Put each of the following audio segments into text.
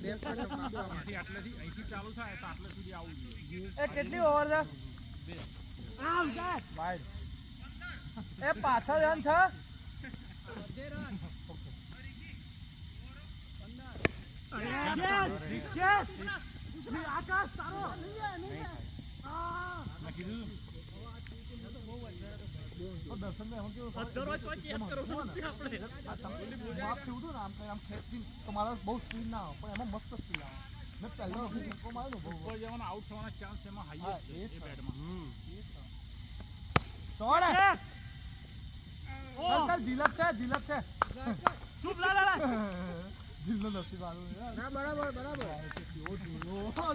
અહીંથી ચાલુ થાય તો આટલે સુધી આવવું જોઈએ. એ કેટલી ઓવર છે? ભાઈ એ પાછળ રન છે. આકાશ સારો દર્શન તમારા બહુ સ્પીડ ના આવે પણ એમાં મસ્ત સ્પીડ આવે. મેં પહેલો આઉટ થવાના ચાન્સ એમાં હાઈ છે બેટમાં. ચાલ જીલત છે જીલ્લો નસીબ આવ્યું. બરાબર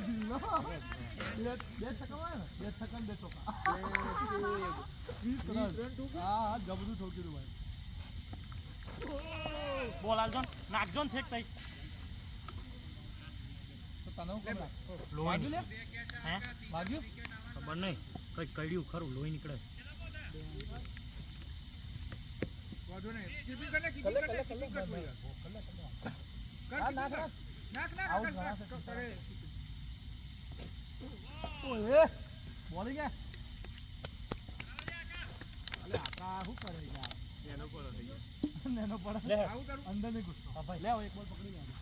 જીલ્લો 2 છક્કા ને 2 છક્કા 2 ચોકા. હા જબરું ઠોક્યું ભાઈ. બોલ આલજો નાખજો ને છેક તઈ તો તને કેમ લોહી લે હે ભાગ્યું ખબર નહીં કઈ કડ્યું ખરું લોહી નીકળે. બોલી ગયા આકા શું કરે યાર નેનો પડે અંદર નહીં ઘૂસતો. ભાઈ લે એક બોલ પકડી ગયા.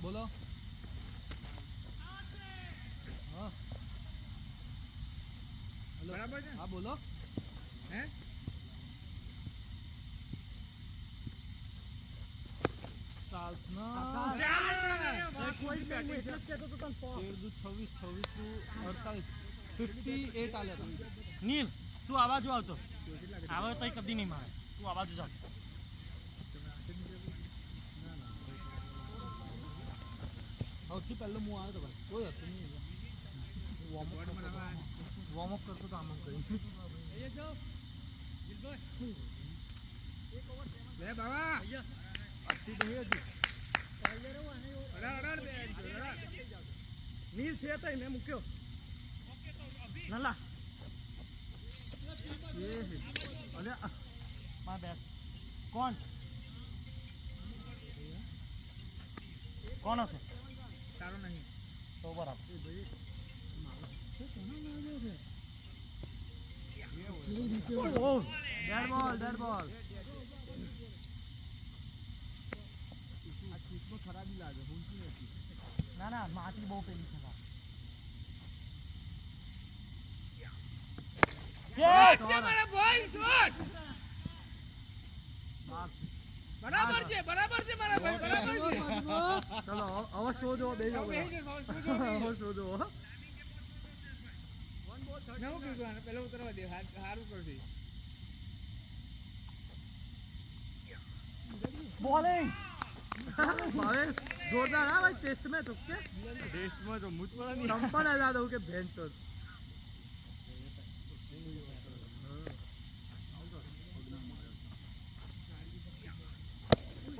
બોલો બરાબર છે. હા બોલો હે ચાલ્સ ના 58 આલ્યા નીલ તું આવાજો આવતો આવે તો કદી નહીં મારે. તું આવાજો જાવ. સૌથી પહેલો હું આવ્યો તો ભાઈ કોઈ હતું નહીં. વોર્મઅપ કરતો તો આમ કરી નીલ છે તઈ મેં મૂક્યો નાલા માય બેટ. કોણ હશે તારો નહીં તો બરાબર. ડેડ બોલ આ ચીપમાં ખરાબી લાગે ભૂલતી નથી. ના માટી બહુ પેલી છે. બરાબર છે મારા ભાઈ બરાબર છે. ચલો હવે શોધો બે હવે શોધો. નવું કીધું પેલો ઉતરવા દે સારું કરશે. બોલિંગ ભાવેશ જોરદાર હા ભાઈ. ટેસ્ટ में तो के टेस्ट में तो मुझ पर नहीं कंपन आ जाता हूँ के बहन चोद.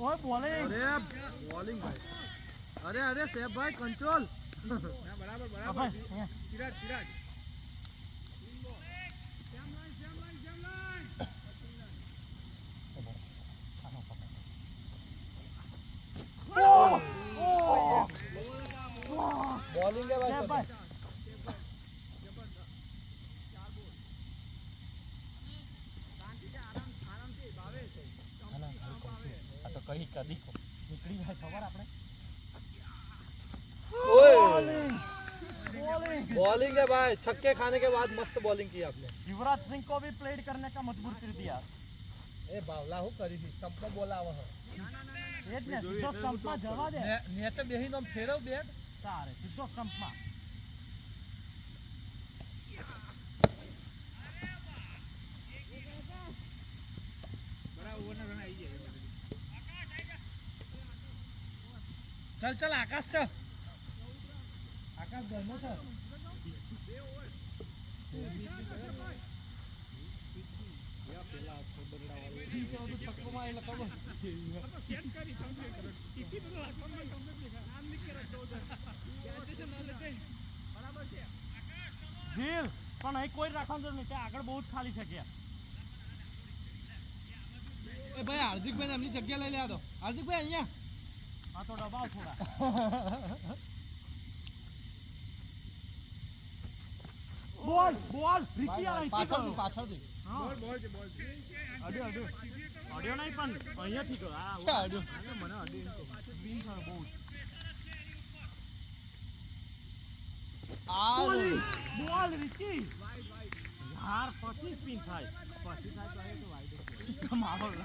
ओए बॉलिंग अरे बॉलिंग भाई. अरे सेफ भाई कंट्रोल. बराबर सिराज बॉलिंग है भाई. तो कहीं कदी को निकली जाए खबर आपने. बॉलिंग है भाई. छक्के खाने के बाद मस्त बॉलिंग की आपने. युवराज सिंह को भी प्लेड करने का मजबूर कर दिया. ए बावला हो करी थी स्टंप में बोला हुआ है. એ જ ને સીધો સ્ટમ્પમાં જવા દે. નેચે બેહીને ફેરવ બેટ તારે સીધો સ્ટમ્પમાં. चल आकाश છે. આકાશ ઘરનો છે. છક્કો માં એટલે ખબર ઝીલ પણ અહીં કોઈ રાખવાનું જરૂર નહીં, ત્યાં આગળ બહુ જ ખાલી છે કે એ ભાઈ હાર્દિકભાઈ એમની જગ્યા લઈ લેવા દો. હાર્દિકભાઈ અહીંયા હા તો દબાવ થોડા. બોલ બોલ રિકી આ પાછળથી પાછળથી અડ્યો નહીં પણ અહીંયાથી તો આ અડ્યો મને અડ્યો બી બહુ બોલ રિકી યાર પછી સ્પિન થાય પછી થાય તો અહીં તો વાઈડ મારો રન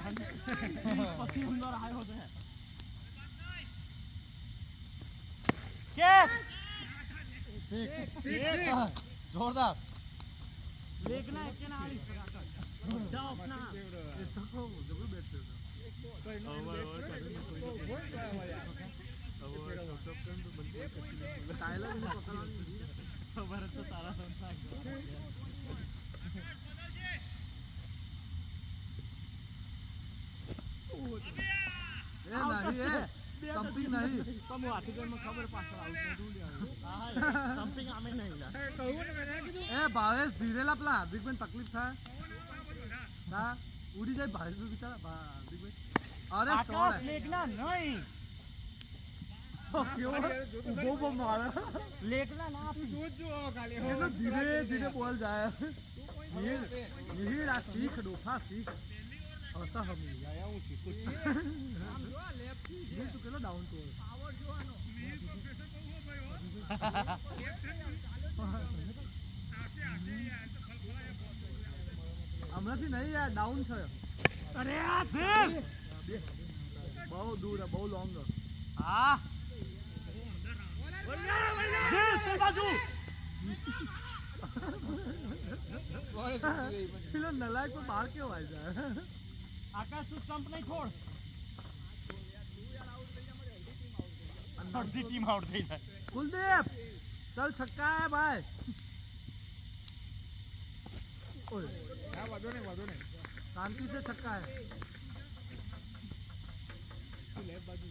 પછી અંદર આવ્યો છે શીખ જોરદાર લેગ ના એક ના આવી બધા ઓપના એ તો જબરું બેટ છે ખબર તો તારા સંસાર સ્ટમ્પિંગ નહીં કમ આર્ટિકલમાં ખબર પાછળ આઉટ નહીં હા સ્ટમ્પિંગ આમે નહીં લા એ ભાવેશ ધીરેલા પેલા હાર્દિકભાઈ તકલીફ થાય હા ઉડી જાય ભાવેશભાઈ બિચારા હાર્દિકભાઈ અરે આકાશ લેગના નહીં બહુ બહુ મારે લેગના ના આપી એટલો ધીરે ધીરે બોલ જાય મિહિર આ શીખ ડોફા શીખ હસા હમી આયા હું શીખું તું કેટલો ડાઉન ટુ પાવર જોવાનો હમણાંથી નહીં યાર ડાઉન છે અરે આ છે બહુ દૂર બહુ લોંગ હા તે બાજુ પેલો નલાયક પર બહાર કેવો આવી જાય આકાશ તું સ્ટમ્પ નહીં છોડ અડધી ટીમ આઉટ થઈ જાય कुलदीप चल छक्का है भाई ओए वादो नहीं शांति से छक्का है लेफ्ट बाजू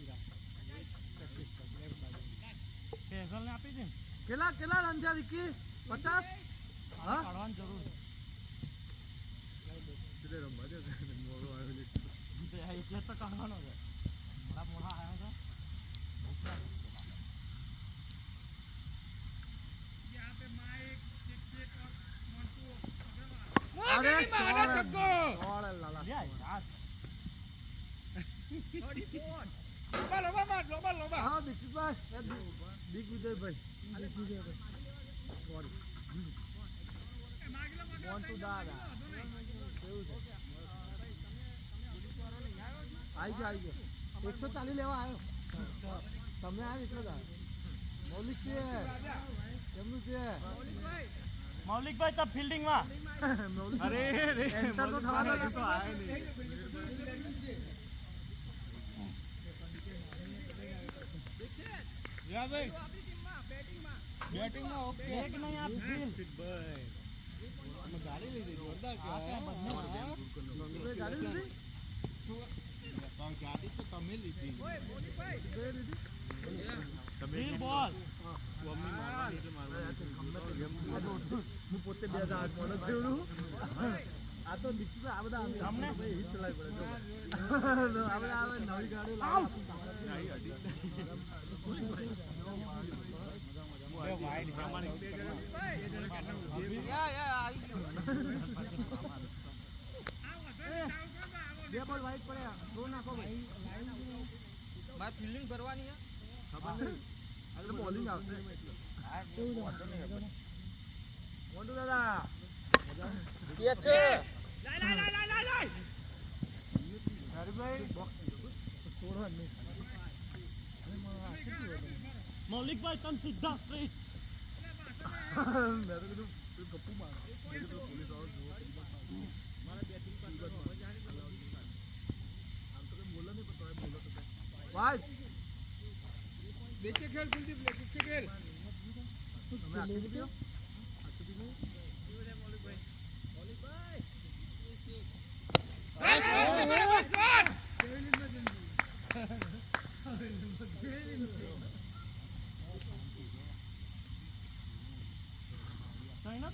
કેઝલ ને આપી દે केला रन થયા વિકી 50 હા કાઢવાની જરૂર છે રમવા દે મોરો આવેલી છે એટલે તો કાઢવાનો છે મોડા આવ્યા છે अरे मारा छक्को और लाला લે યાર लोबा हां दीक्षित भाई दिग्विजय भाई सॉरी want to दादा आई गया 140 લેવા આવ્યો તમે આ એટલો દા મૌલિક છે કેમનું છે મૌલિકભાઈ તો ફિલ્ડિંગ માં અરે રે એન્ટર તો થવાનો તો આયો નહીં યા ભાઈ બેટિંગ માં ઓકે એક નહીં આપ ફિલ ભાઈ અમે ગાડી લીધી જોરદાર કે ગાડી લીધી તો ગાડી તો તમે લીધી ઓય મોદી ભાઈ ફિલ બોલ હું પોતે 2008 મોડો થયો આ તો દીક્ષિત આ બધા અમને ભાઈ હિટ ચલાવી પડે જો આ બધા આવે નવી ગાડી લાવ વાઈડ સામાન બે બોલ વાઈડ પડ્યા થ્રો નાખો ભાઈ મારે ફિલ્ડિંગ કરવાની છે ખબર નહીં એટલે બોલિંગ આવશે મોટું દાદા કે છે લાઈ હરીભાઈ બોક્સ છોડવા નહીં મૌલિકભાઈ તમે સીધા સ્ટ્રેટ મેં તો કીધું ગપ્પુ માર પોલીસ આવો જો મારા બેટિંગ પર આમ તો બોલો નહીં પણ તમે બોલો તો વાઈટ દેખે ખેલ કુલદીપ લે દેખે ખેલ તમે આખી દીધો આખી દીધો મૌલિકભાઈ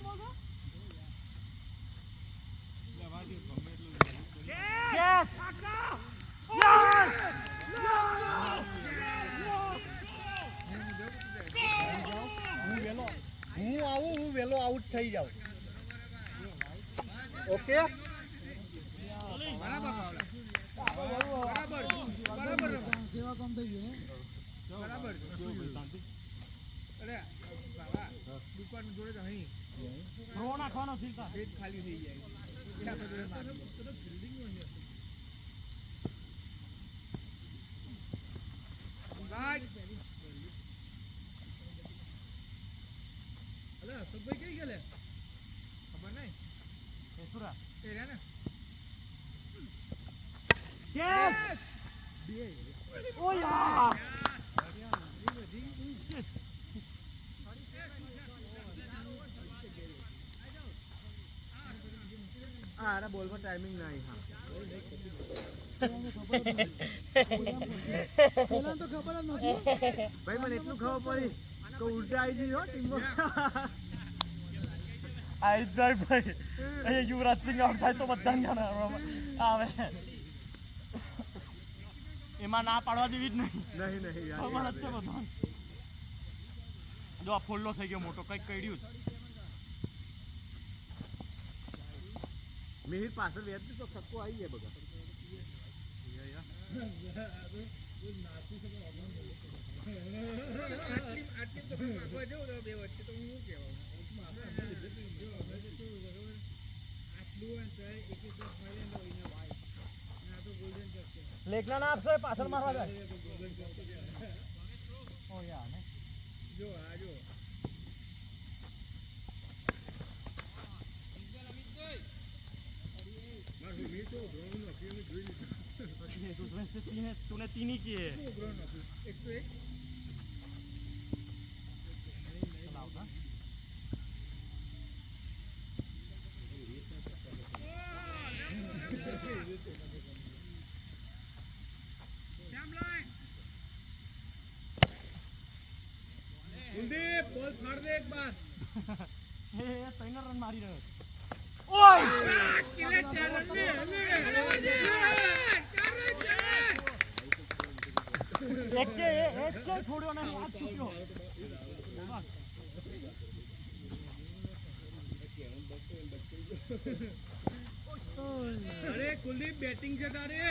વાત બોલ છો? જવા દે, ગમે એટલું કેચ! યસ! હું આવું હું વેલો આઉટ થઈ જાઉં ઓકે સેવા કામ થઈ ગયું બરાબર અરે બાબા દુકાન જોડે તો અહીં રો નાખવાનો સીધા. પેટ ખાલી થઈ જાય એ આપણે જોડે મારી ગાઈડ અલે અશોકભાઈ કઈ ગયેલે ખબર નહીં એ સુરા. એ રહ્યા ને કેચ! ઓ યાર! હા અરે બોલમાં ટાઈમિંગ નહીં હા પેલા તો ખબર જ નથી ભાઈ મને એટલું ખબર પડી કે ઉર્જા આવી ગઈ હો ટીમમાં આઈ જાય ભાઈ. અહીંયા યુવરાજ સિંહ આઉટ થાય તો બધાને જાણ આવે. એમાં ના પાડવા જેવી જ નહીં. નહીં યાર ખબર જ છે બધાને. જો આ ફોલ્લો થઈ ગયો મોટો, કંઈક કર્યું જ. મિહિર પાછળ વેચતી તો સક્કો આવી ગયા બધા આટલી તો માગવા જવું તો બે વચ્ચે તો હું શું કહેવાનું આટલું હોય તો એક એક દસ મળે ને એને વાય આ તો ગોલ્ડન કપ છે લેખના ના આપશો, પાછળ મારવા જાય. ઓ યાર ને જો આ જો तूने तीन ही किए. એક તો એક કુલદીપ બોલ ફાડ દે એક બાર એ 3 રન મારી રહ્યો છે. ઓય! કિલે ચાર રન ને એક કે છોડ્યો ને હાથ છૂટ્યો. અરે કુલદીપ બેટિંગ છે તારે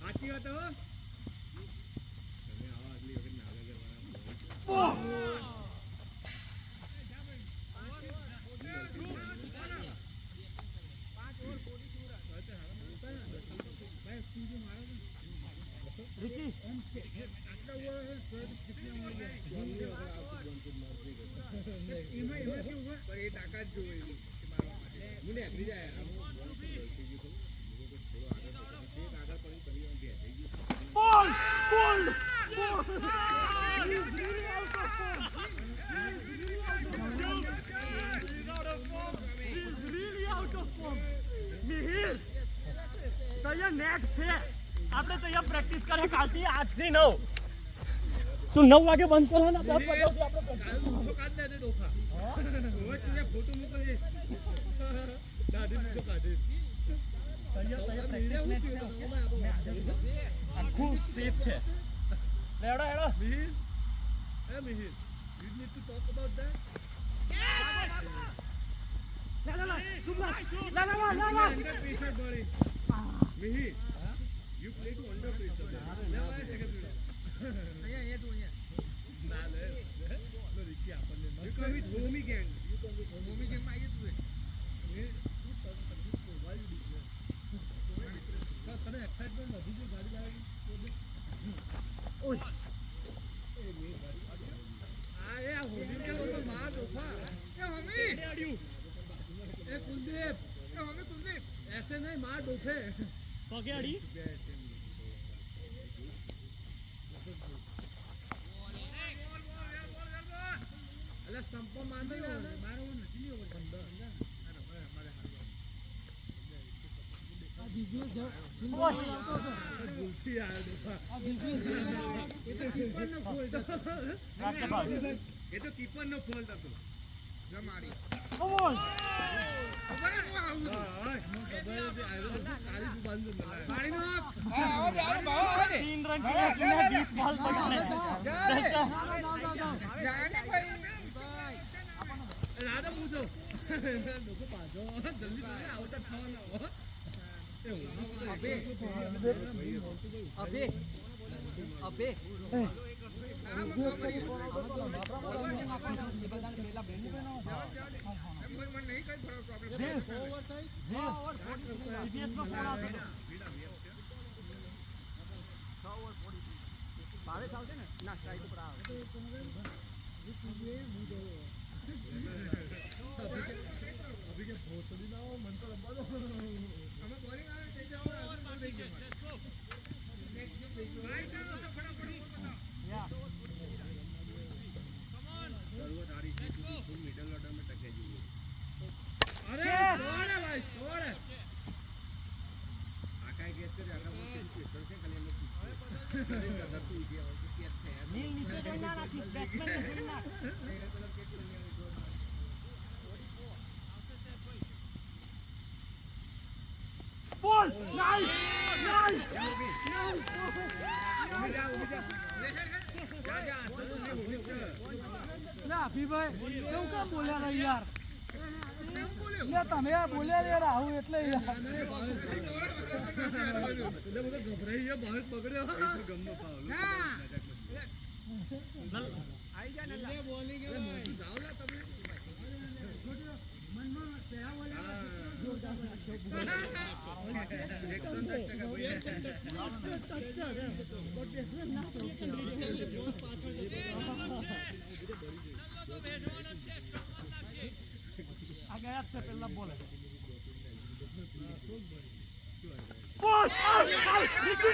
સાચી વાત હો રિકી એમાં કેવું હોય પણ એ તાકાત જોવે મને આગળ જાય બોલ બોલ મિહિર તો અહીંયા નેટ છે, આપણે તો અહીંયા પ્રેક્ટિસ કરે કાલથી 8 થી 9. તું 9 વાગે બંધ કરે ને 10 વાગ્યાથી આપણે ફોટો મોકલજે દાદી તો કાઢે આખું સેફ છે. લેડો હેડો Mihir Mihir you need to talk about that under pressure buddy Mihir you play to under pressure લેવા second અહીંયા તું અહીંયા ના લે નો રિકી આપણને you come with homie gang mummy કેમ આવી તું તને એક્સાઇટમેન્ટ નથી જો ગાડી લાવી ઓય આ એ હોલી કે લોકો માર દોફા એ મમ્મી એ કુલદીપ એ મમ્મી કુલદીપ ऐसे नहीं मार डोफे પગે અડી अरे स्टंप मार दो मारो वो नहीं होगा बंदा દિવ્યેશ ફિલ્ડમાં આવતો હશે. ભૂલથી આવ્યો આ દિવ્યેશ ફિલ્ડમાં એ તો કીપરનો ફોલ્ટ હતો. એ તો કીપરનો ફોલ્ટ હતો. જમાડી. ઓય ખબર જ હું આવું છું. ખબર હતી આવ્યો તો કાળી જ બાંધું મને મારી નાખ. આવે 3 રન खेला तूने 20 बॉल पकड़े જાઓ. જાને ભાઈ. રાધા પૂછો લોકો પાછો જલ્દી તમે આવતા થવાના હો મને નહીં કઈ પ્રોબ્લેમ. ડીવીએસ માં ફોન આવતો હતો. અભી કે ભોસડી ના હો મન તો લંબા દો અમે બોલિંગ આવે તે જાવ રાસન થઈ ગયો. નેક્સ્ટ ગેમ થઈ ગયો. રાઈટ આવો તો ફટાફટ યા શરૂઆત હારી છે ફૂલ મિડલ ઓર્ડર में टके જોઈએ અરે સોડે ભાઈ સોડે આકાય ગેસ કરે આકા બોલ કે પેપર કે ખાલી અમે પૂછ્યું કદર તું ઇડિયા હોય કે કેસ છે નીલ નીચે જઈ ના નાખીશ બેટ્સમેન ને ભૂલી નાખ. બોલ નાઈસ નાઈસ લે અભિભાઈ કેવું કામ બોલ્યા ને યાર લે તમે આ બોલ્યા યાર આવું એટલે યાર એટલે બધો ગભરાઈ ગયો ભાવેશ પકડ્યો ગમનો પાવલો આઈ જા ને બોલિંગ એટલે મોટું જાવ ના તમે મનમાં પહેલા બોલ્યા આ ગયા છે પહેલા બોલે બોલ નીચે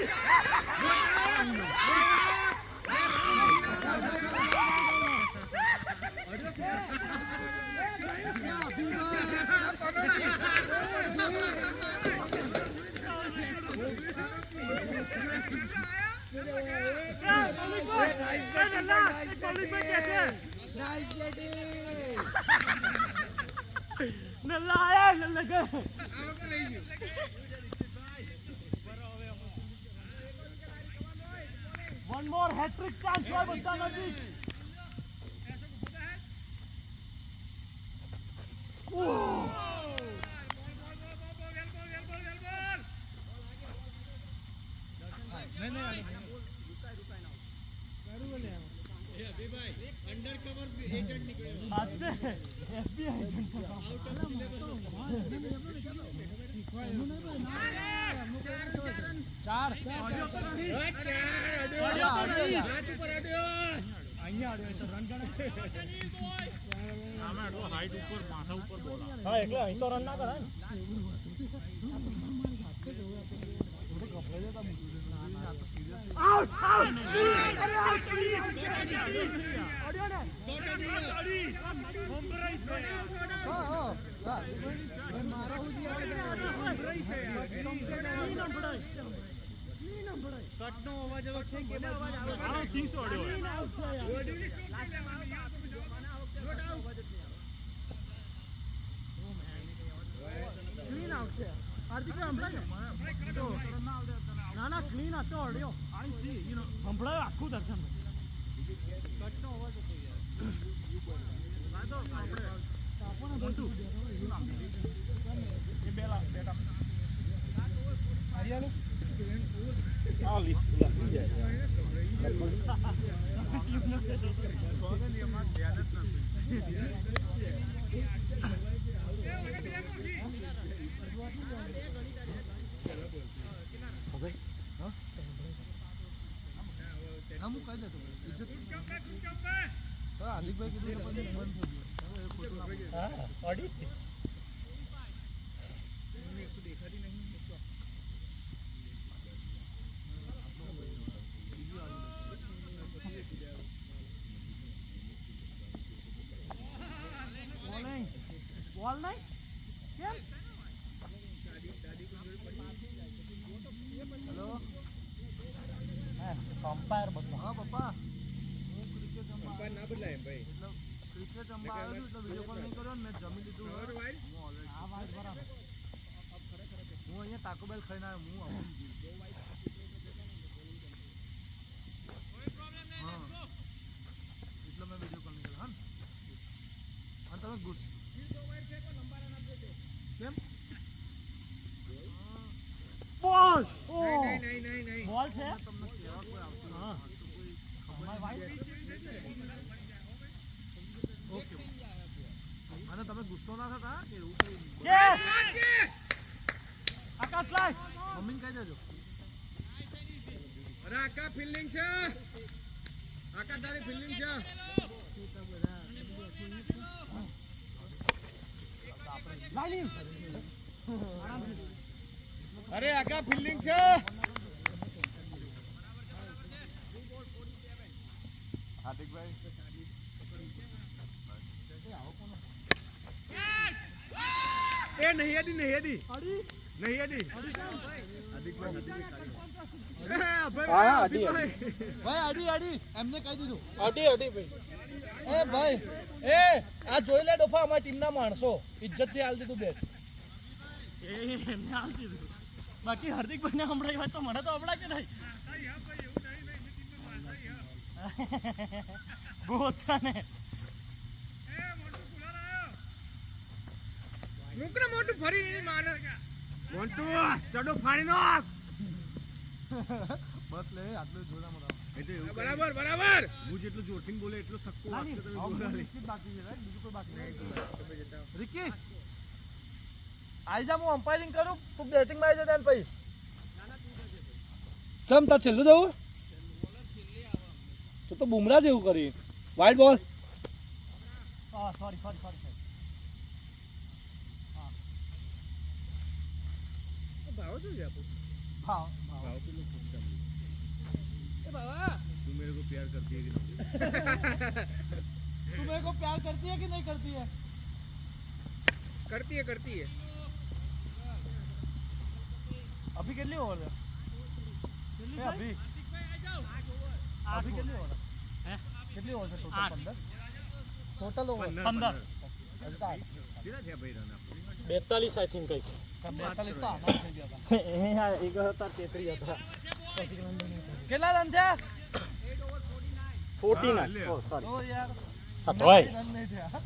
One more hat-trick chance for બધા નજીક. હાઈટ ઉપર માથા ઉપર બોલ હા એટલે અહીં તો રન ના કરાય ને. આઉટ આઉટ કટનો અવાજ એવો છે કે આનો 300 અડ્યો ક્લીન આઉટ છે હાર્દિકભાઈ સંભળાય ના ના ક્લીન હતો audio I C you know સંભળાય આખું દર્શન કટનો અવાજ હતો એ બેલા બેટા આ લિસ્ટ લસી જાય સ્વાગલિયમાં ધ્યાન જ નથી હું કહી દેતો ઇજ્જત હાર્દિકભાઈ કીધું બંધ થઈ ગયું હા ઓડી બોલ નહીં કેમ અમ્પાયર બધો હા પપ્પા હું ક્રિકેટ રમવા અંપાયર ના બદલાય ભાઈ એટલે ક્રિકેટ રમવા આવ્યો છું એટલે વિડીયો કોલ નહીં કર્યો ને મેં જમી લીધું હવે તો વાઈડ હું already- આ વાત બરાબર હું અહીંયા ટાકો બેલ ખાઈને આવ્યો હું આવું હા એટલે મેં વિડીયો કોલ નહીં કર્યો હા ને? અને તમે ગુસ્સો કેમ બોલ નહીં બોલ છે તમને કહેવા કોઈ આવતું નથી. હા. તો કોઈ અમારી વાઈફ ઓકે અને તમે ગુસ્સો ના થતા કે એવું કઈ આકાશ લાય મમ્મીને કહી દેજો અરે આકા ફિલ્ડિંગ છે આકા તારી ફિલ્ડિંગ છે લાય લી અરે આકા ફિલ્ડિંગ છે એ નહીં અડી નહીં અડી નહીં અડી ભાઈ અડી અડી એમને કહી દીધું અડી ભાઈ એ ભાઈ એ આ જોઈ લે ડોફા અમારી ટીમના માણસો ઇજ્જતથી હાલ દીધું બેટ એમને હાલ દીધું બાકી હાર્દિકભાઈને હમણાં વાત તો મને તો હમણાં કે નહીં બહુ ઓછા ને મૂકને મોટું ફરી એની માને મોન્ટુ ચડો ફાડી નાખ બસ લે આટલું જોડા મોડા બરાબર બરાબર હું જેટલું જોરથી બોલે એટલું સક્કો લાલી, બાકી છે right? બીજું કોઈ બાકી નહીં રિકી આઈ જા હું અમ્પાયરિંગ કરું તું બેટિંગ માં આવી જા પછી ચમ તાર છેલ્લું જવું તું તો બુમરા જેવું કરી વાઇડ બોલ સોરી ભાવ શું છે આપણું ભાવ भाव पे लोग पूछता है ए बाबा तू मेरे को प्यार करती है कि नहीं તું મેરે को प्यार करती है कि नहीं करती है करती है अभी કેટલી ઓવર છે અભી કેટલી ઓવર હે કેટલી ઓવર છે ટોટલ 15 ટોટલ ઓવર 15 सीधा है भाई रन 42 આઈ થિંક કઈ 42 તો આમાં થઈ ગયા હતા એક હતા 33 હતા કેટલા રન થયા 49 સોરી ઓ યાર ભાઈ રન નહીં થયા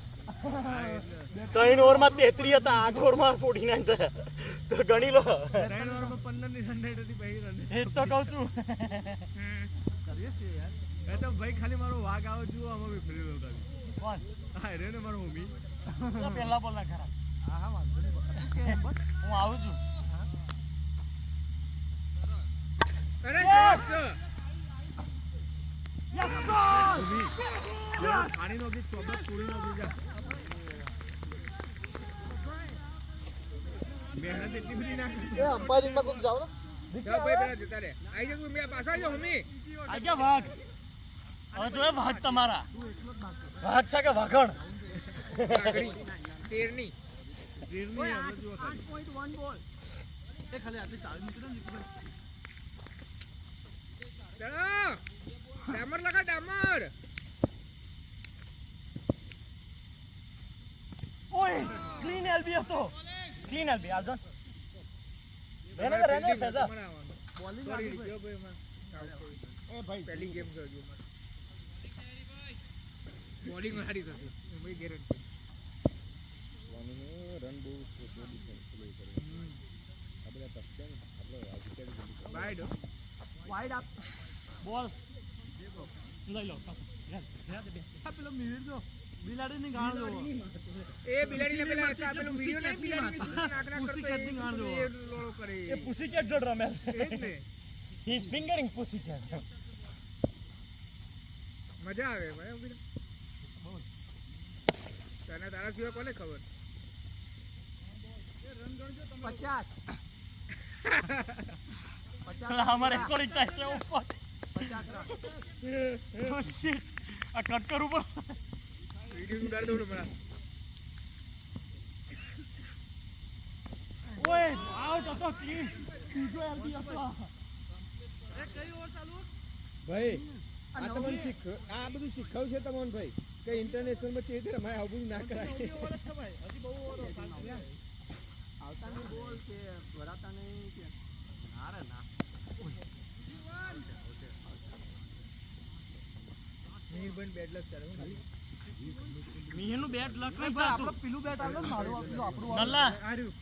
3 ઓવરમાં 33 હતા 8 ઓવરમાં 49 થયા તો ગણી લો 3 ओवर में 15 ની રન રેટ હતી ભાઈ રન એ તો કહું છું કરીએ છીએ યાર એ તો ભાઈ ખાલી મારો વાઘ આવે જુઓ આમાં બી ફરી રહ્યો ખાલી કોણ હા રે ને મારો મમ્મી તો પહેલા બોલના ખરા હા હા વાંધો નહીં બસ હું આવું છું અરે શોટ છે યસ ગોલ પાણી નો બી ચોબત પૂરી નો બી જા મહેનત એટલી બધી ના એ અંપાયરિંગ માં કોક જાવ ને જાઓ ભાઈ પેલા જતા રે આઈ જા તું મેં પાછા જો મમ્મી આ ગયા વાઘ હવે જોયે વાઘ તમારા વાઘ છે કે વાઘણ કાકડી તેરની રેલની હવે જુઓ ખાલી 8.1 બોલ એ ખાલી આટલી ચાવી મૂકી દો ને ભાઈ ચલો ડામર લગા ડામર ઓય ક્લીન એલબી હતો ક્લીન એલબી આજો રેને ફેઝા બોલિંગ સોરી આવી ગયો ભાઈ માં એ ભાઈ પહેલી ગેમ કરજો બોલિંગ હારી થશે ભાઈ ગેરંટી વાઈડ વાઇડ આપ બોલ લઈ લો આ પેલો મિહિર જો બિલાડીની ગાણ જો એ બિલાડીને પેલા આ પેલું વિડિયો ને બિલાડી નાકના પુસી કરતો કેટિંગ ગાણ જો એ લોળો કરે એ પુસી કેટ જોડ રમે એ જ ને he is fingering pussy cat મજા આવે ભાઈ ઉભી તને તારા સિવાય કોને ખબર 50 हमारे कोई चाहिए ऊपर 50 ओ शिट आ कट कर ऊपर વિડિયો ઉડાડ દઉં હમણાં ओए आउट ऑफ क्लीन तीजो एलबी હતો એ કઈ ઓવર ચાલુ ભાઈ આ તમને આ બધું શીખવ્યું છે તમને ભાઈ કે ઇન્ટરનેશનલ માં ચેત રમાય આવું બધું ના કરાય હજી બહુ શાંતિ આવતા નહીં બોલ કે ભરાતા નહીં કે ના રે ના નીરબન બેડ લક ચાલે ખાલી મિહિરનું બેટ લક નહીં ભાઈ આપણો પેલું બેટ આલો ને મારું પેલું આપણું નલ્લા આર્યું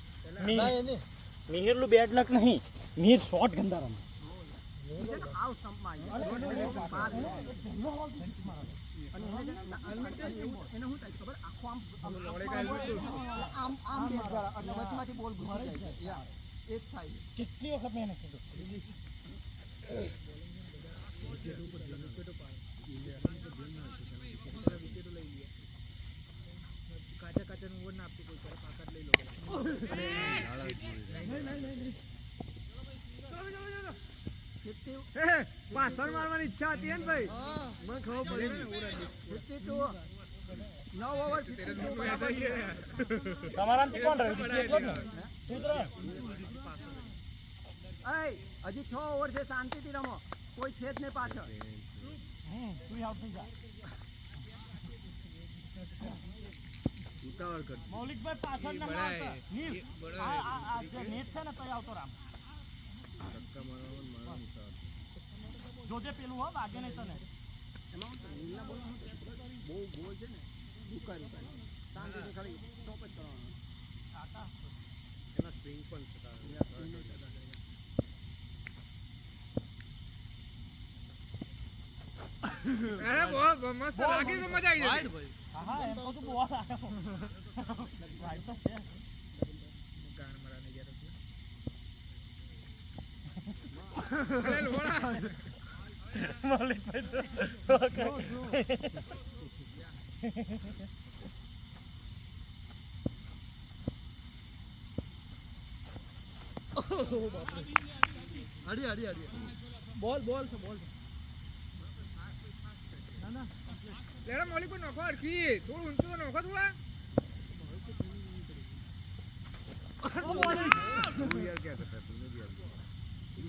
મિહિરનું બેટ લક નહીં મિહિર શોટ ગંદા રમે આવ સ્ટમ્પમાં એને શું થાય ખબર આખો આમ બેટ દ્વારા અને વચમાંથી બોલ ઘૂસી જાય છે યાર એ જ થાય કેટલી વખત મેં એને કીધું કાચા નું ઓવર ના આપતું કોઈ કરે પાકટ લઈ લો પાછળ મારવાની ઈચ્છા હતી ને ભાઈ મને ખબર પડી 52 9 ઓવર 52 બરાબર છે તમારામાંથી કોણ રહ્યું એટલો જ ને તું જ રહ્યો હજી 6 ઓવર છે શાંતિથી રમો કોઈ છે જ નહીં પાછળ તું આઉટ થઈ જા મૌલિકભાઈ પાછળ ના આવતા નીર આ જે નેટ છે ને તો આવતો રામ જોજે પેલું હો વાગે નહીં તને એમાં નીલના બોલ બહુ બોલ છે ને દુકાન શાંતિથી ખાલી સ્ટોપ જ કરવાનો એના સ્વિંગ પણ અરે બહુ મસ્ત લાગી તો મજા આવી જાય ભાઈ હા એમ તો બોલ આવ્યો ભાઈ તો છે ગાન મરાને ગયા અરે લોડા મૌલિકભાઈ હડી બોલ છે લેડા મોલી પર નોખો અરખી થોડું ઊંચું તો નોખો થોડા યાર क्या करता है तुमने भी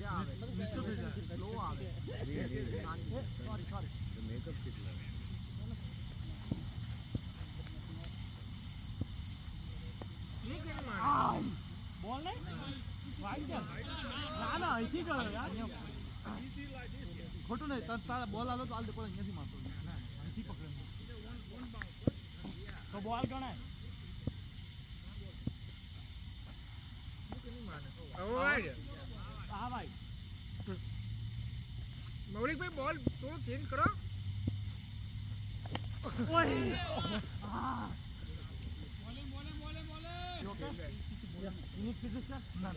આવે નીચે થઈ જાય સ્લો આવે સોરી મેકઅપ કેટલા બોલ નહીં વાઈડ ના ના અહીંથી ગયો યાર ખોટું નહીં તારા બોલ આલો તો આલ દે કોઈ અહીંયાથી મારતો અહીંથી પકડે તો બોલ ગણાય હા ભાઈ મૌલિકભાઈ બોલ થોડું ચેન્જ કરો ઓય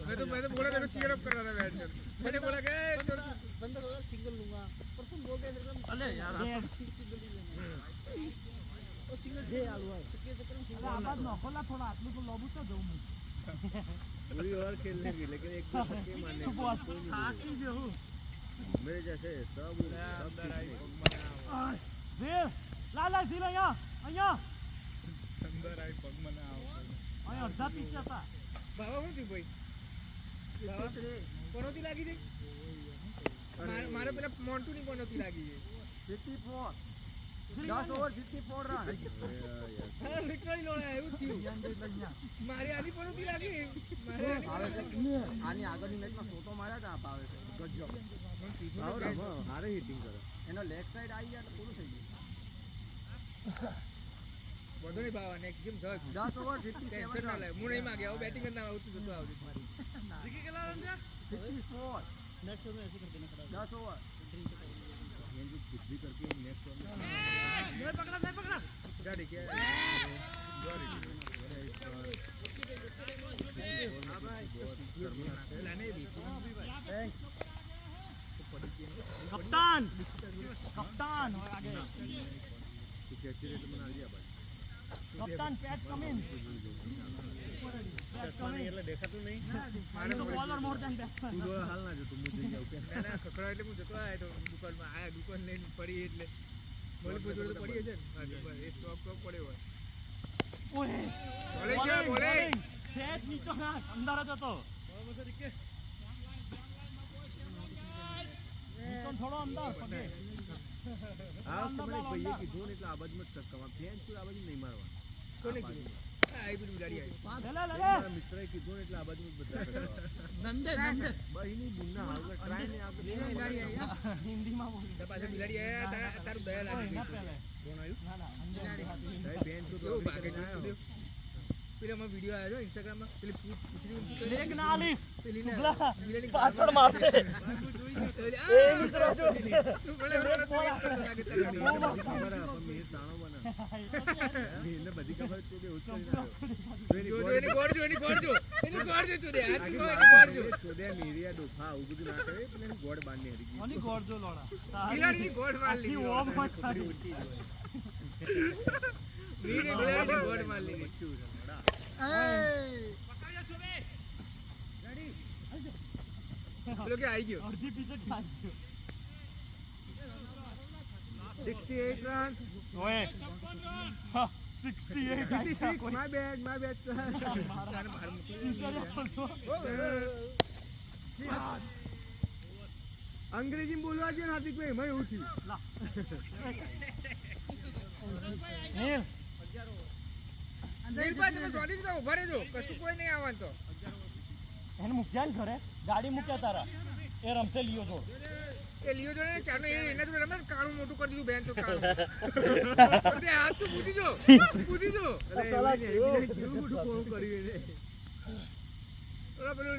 मैं तो बोला तेरे चीयर अप कर रहा था बैठ कर मैंने बोला कि बंदा सिंगल लूंगा पर तुम बोल गए मेरे अरे यार वो सिंगल दे आलू चक्के चक्कर में अरे आवाज नखोला थोड़ा आटલું તો લોબુ તો જઉં હું पूरी ओवर खेलने की लेकिन एक दो छक्के मारने તું બોલ થાકી ગયો मेरे जैसे सब વીર લાલા ઝીલ અહીંયા અંદર આવી પગમાં ના આવો અહીંયા અડધા પીચ હતા बाबा શું થયું ભાઈ બાબા કોનોથી લાગી ગઈ મારે પેલા મોન્ટુ ની કોનોથી લાગી ગઈ 54 10 ઓવર 54 રન હા લિટરલી લોડા એવું થયું મારી આની કોનોથી લાગી મારે આની આગળની મેચમાં ફોટો માર્યા હતા ભાવે ગજબ હારે હિટિંગ કરે એનો લેગ સાઈડ આવી ગયા તો પૂરું થઈ ગયું વધુ નહીં બાબા નેક્સ્ટ ગેમ 10 ઓવર 57 ટેન્શન ના લે હું નહીં માંગે આવું બેટિંગ જ ના આવતું જતું આવતું મારી 54 नेक्स्ट ओवर ऐसे कर देना पड़ा 10 ओवर ये जो कुछ भी करके नेक्स्ट ओवर नहीं पकड़ा गाड़ी क्या कप्तान आगे कैची रेट बना दिया भाई कप्तान पैट कम इन એટલે દેખાતું નહીં माने तो बॉलर मोर देन बैट्समैन તું જોડે હાલ ના જો તું મુજે જાવ કે ના ખખડા એટલે હું જતો આયો તો દુકાનમાં આયા દુકાન લઈને પડી એટલે બોલી જોડે તો પડી છે ને એ સ્ટોક પડ્યો હોય ओए બોલે કે બોલે सेट नीचे ना अंदर आ तो नीचे થોડો અંદર પગે આ વખતે મને ભાઈએ કીધું ને એટલે આ બાજુમાં જ સક્કામાં ફેન છું આ બાજુ નહીં મારવા કોને કીધું આ પેલી બિલાડી આવી મારા મિત્રએ કીધું ને એટલે આ બાજુ જ બધા કરવા નંદે બહીની બુના હાલ ટ્રાય ને આ બધી બિલાડી આવી હિન્દીમાં બોલ તાર પાસે બિલાડી આયા તારું દયા લાગી ના ગઈ પેલે કોણ આવ્યું ના ના અંદર ભાઈ ફેન છું તો કેવું ભાગે ભાગે ના આવ્યો પેલા માં વિડિયો આવ્યો ઇન્સ્ટાગ્રામમાં પેલી પૂછડી લેગ ના આલીશ પેલી શુક્લા બિલાડી પાછળ મારશે એ મિત્રો જો તું ભલે ભલે કરતો લાગે તને ખબર આપણ મેં સાણો બના એને બધી ખબર છે કે ઉછળી ના જો એની ગોળ જો એની ગોળ જો ચોદે આ તું એની ગોળ જો ચોદે મેરિયા ડોફા આવું બધું ના કરે એટલે એની ગોળ બાંધને હરી ગઈ કોની ગોળ જો લોડા બિલાડીની ગોળ માર લીધી ઓમ મત કરી બિલાડીની ગોળ માર લીધી પેલો કે આવી ગયો અડધી પીછે ખાઈ ગયો 68 રન ઓએ 68 56 my bad sir તારે બહાર મોકલી અંગ્રેજીમાં બોલવા છે ને હાર્દિકભાઈ એમાં એવું થયું નીલ નીલભાઈ તમે સોરી દીધા ઉભા રહેજો કશું કોઈ નહીં આવવાનું તો એને મૂક્યા ને ઘરે ગાડી મૂક્યા તારા એ રમશે લિયો જો એ લિયો જોડે ને ચાનો એ એના જોડે રમે ને કાણું મોટું કરી દીધું બેન તો કાણું તે હાથ તો પૂછી જો અરે એવું જેવું બધું કોણ કર્યું એને ઓલા પેલું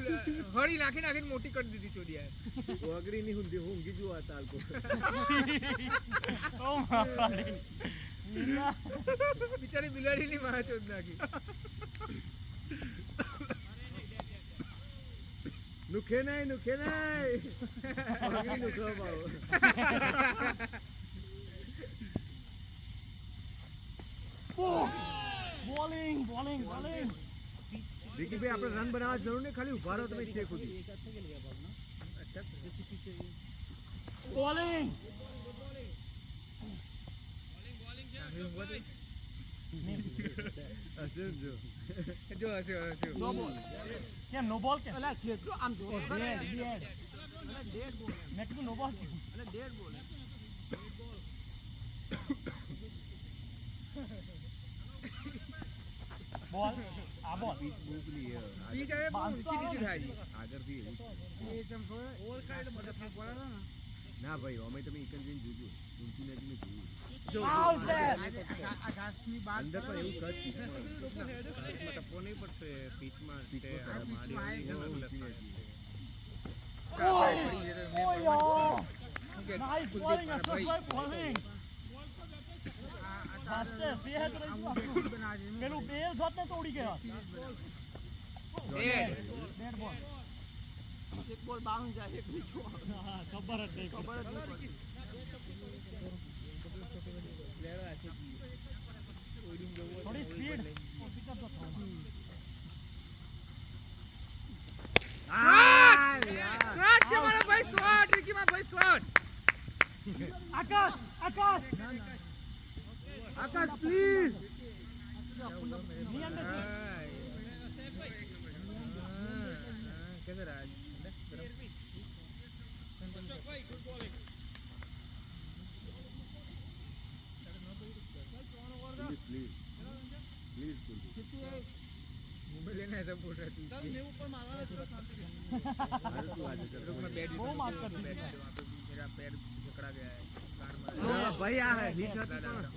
હળી નાખીને મોટી કરી દીધી ચોડિયા ઓગળી ની હુંદી ઊંઘી જો આ તાલકો ઓ મારી બિચારી બિલાડીની માં ચોદ નાખી નુખે નહીં ઓગળી નુખવા પાવ બોલિંગ વિકી ભાઈ આપણે રન બનાવવા જરૂર નહીં ખાલી ઉભા રહો તમે શેક સુધી બોલિંગ અસર જો જો હશે નો બોલ કેમ નો બોલ કેમ અલા કેટલો આમ જો ડેડ બોલ મેં કીધું નો બોલ કેમ અલા ડેડ બોલ બોલ આ બોલ પીચ બૂકલી પીચ હવે બહુ ઊંચી નીચી થાય છે આગળથી એવું છે. એ તમ થોડે ઓલ કાઈડ મદદ પડે ને ના ભાઈ અમે તમે એકન જઈને જોજો ઊંચી નદી મેં જોયું જો Out there. આ ઘાસની બાર અંદર પણ એવું સચ પીચમાં ટપ્પો નહીં પડતો પીચમાં નાઇસ બોલિંગ અશોકભાઈ બોલિંગ સાચે સેહત રહી ગયું પેલું બેલ શોટ ને તોડી ગયા ડેડ બોલ એક બોલ બાઉન્સ જાય એક બીજો ખબર જ નહીં ખબર જ નહીં પડતી. થોડી સ્પીડ પિકઅપ તો થવાનું શોટ છે મારો ભાઈ શોટ રિકીમાં ભાઈ શોટ આકાશ આકાશ પ્લીઝ ની અંદર કેસે રાજ પ્લીઝ मुंबई लेना है सब बोल रहा थी સર મેં ઉપર મારવાના છો શાંતિ रुक मैं बैठ वो माफ कर बैठ दीजिए। वहाँ पे मेरा पैर जकड़ा गया है कान मार ભાઈ આ હિટ હતી પણ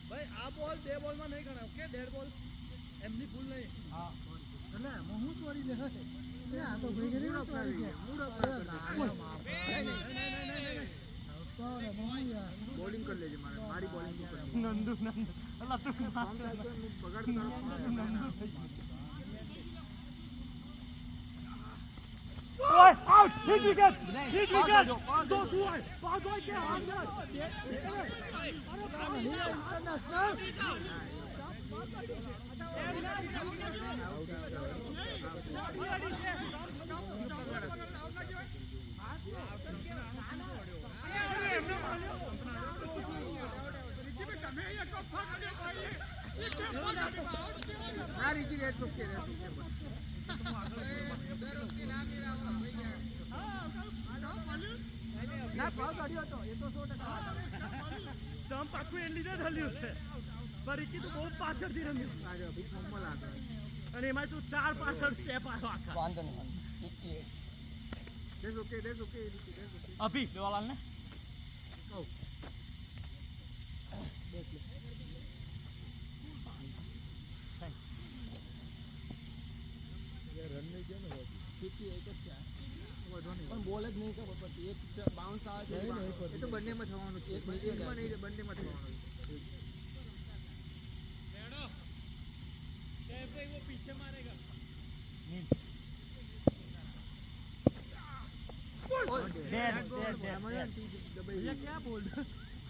ભાઈ આ બોલ બે બોલમાં નહીં ગણાય ઓકે ડેડ બોલ એમની ભૂલ નહીં હા એટલે હું સોરી લે હે આ તો ભાઈ ગરી સોરી કે મૂડ बॉलिंग कर लेजे मारे मारी बॉलिंग तू कर નંદુ અલા તું काम चालतो है मुझ बगाड़ નંદુ ઓય આઉટ હિટ વિકેટ તો તું આય પાસ હોય કે અંદર ना रिकी रेड सोके रे ના ભાવ કાઢ્યો હતો એ તો 100% સ્ટમ્પ આખું એ લીધે થયું છે પણ રીકી તું બહુ પાછળથી રમ્યો કાઢ્યો અભી ફોર્મમાં લાગે અને એમાં તું 4 સ્ટેપ આવ્યો આખા વાંધો નહીં દેસ ઓકે દેસ ઓકે અભી દેવાલાલ ને પણ બોલ જ નહીં ખબર પડતી એક બાઉન્સ આવે છે એ તો બંનેમાં થવાનું છે એકમાં નહીં બંનેમાં થવાનું છે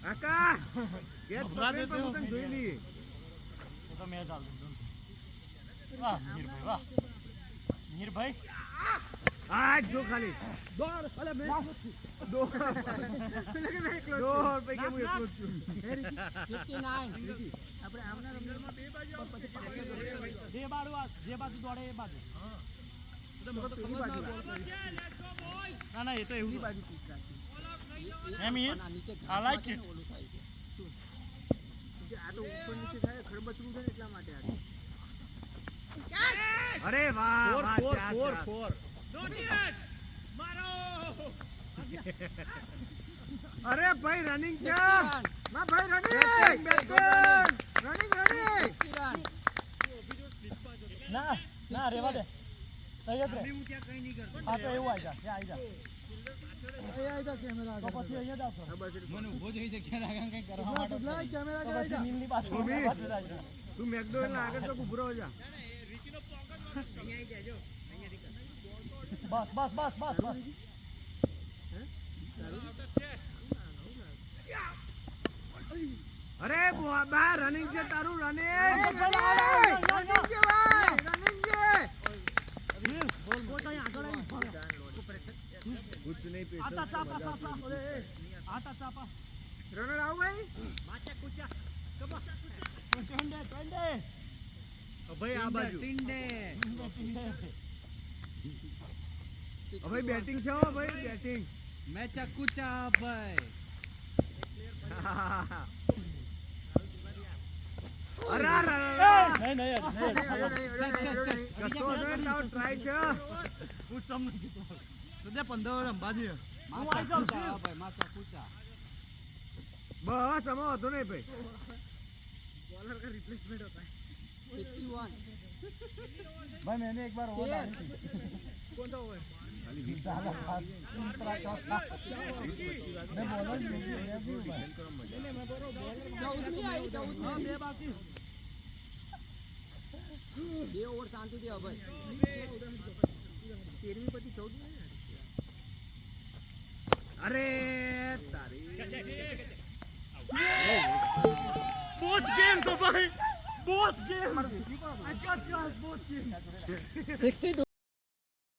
આકા ગેસ પકડી પણ હું તને જોઈ લઈએ તો મેં ચાલ વાહ મીરભાઈ વાહ મીરભાઈ આ જો ખાલી દોડ અલે મેં દોડ પૈકી હું એકલો જ છું 59 આપણે આમના રમવામાં બે બાજુ જે બાજુ જે બાજુ દોડે એ બાજુ ના ના એ તો એવું બાજુ પીચ રાખી એમ ઈ આઈ લાઈક ઇટ આ તો ઉપર નીચે થાય ખડબચડું છે ને એટલા માટે અરે વાહ વાહ ફોર અરે ભાઈ રનિંગ છે માં ભાઈ રનિંગ ના ના રેવા દે તૈયાર રે હા તો એવું આવી જા આવી જા કેમેરા તો પછી અહીંયા જ આવશો મને ઊભો થઈ છે ક્યાં આગળ કંઈ કરવા માટે સપ્લાય કેમેરા તો પછી નીલની પાછળ ભૂમિ. પાછળ આવી જા. તું મેકડોનલ્ડ ના આગળ તો ઉભો રહો જા બસ બસ બસ બસ બસ અરે બા રનિંગ છે તારું રનિંગ कुछ नहीं पे આટા ચાપા ચાપા ઓલે આટા ચાપા રનર આવ ભાઈ ટંડે ટંડે ભાઈ આ બાજુ ટંડે ભાઈ બેટિંગ છે હો ભાઈ બેટિંગ મેં ચકુચા ભાઈ અરે અરે નહીં નહીં કસો ને તાવ ટ્રાય છે હું તમને કીધું સદે 15 રંબા દે હું આવી જાઉં છું ભાઈ માં ચકુચા બસ આમાં હતો નહીં ભાઈ बॉलर का रिप्लेसमेंट होता है 61 भाई मैंने एक बार वो डाली थी कौन सा ओवर साला तीसरा चौथा मैं बोला नहीं मैं भी भाई ચૌદમી આવી ચૌદમી हां બે બાકી બે ઓવર શાંતિથી ભાઈ 13वीं पति 14वीं અરે તારી both games oh भाई both games I got both games 62